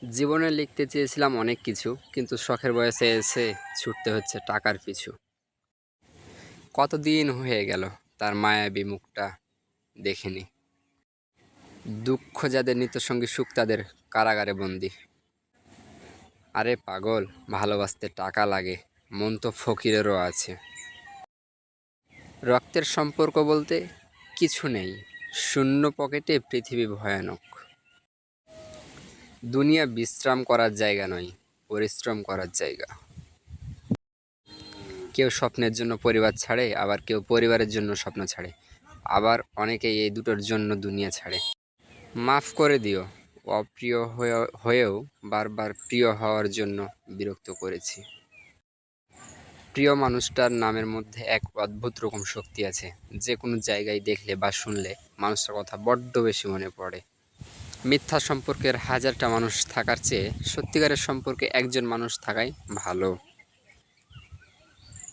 জীবনে লিখতে চেয়েছিলাম অনেক কিছু, কিন্তু শখের বয়সে এসে ছুটতে হচ্ছে টাকার পিছু। কতদিন হয়ে গেল তার মায়াবী মুখটা দেখিনি। দুঃখ যাদের নিত্যসঙ্গী, সুখ তাদের কারাগারে বন্দি। আরে পাগল, ভালোবাসতে টাকা লাগে, মন তো ফকিরেরও আছে। রক্তের সম্পর্ক বলতে কিছু নেই, শূন্য পকেটে পৃথিবী ভয়ানক। দুনিয়া বিশ্রাম করার জায়গা নয়, পরিশ্রম করার জায়গা। কেউ স্বপ্নের জন্য পরিবার ছাড়ে, আবার কেউ পরিবারের জন্য স্বপ্ন ছাড়ে, আবার অনেকেই এই দুটোর জন্য দুনিয়া ছাড়ে। মাফ করে দিও, অপ্রিয় হয়েও বারবার প্রিয় হওয়ার জন্য বিরক্ত করেছি। প্রিয় মানুষটার নামের মধ্যে এক অদ্ভুত রকম শক্তি আছে, যে কোনো জায়গায় দেখলে বা শুনলে মানুষটার কথা বড্ড বেশি মনে পড়ে। মিথ্যা সম্পর্কের হাজারটা মানুষ থাকার চেয়ে সত্যিকারের সম্পর্কে একজন মানুষ থাকাই ভালো।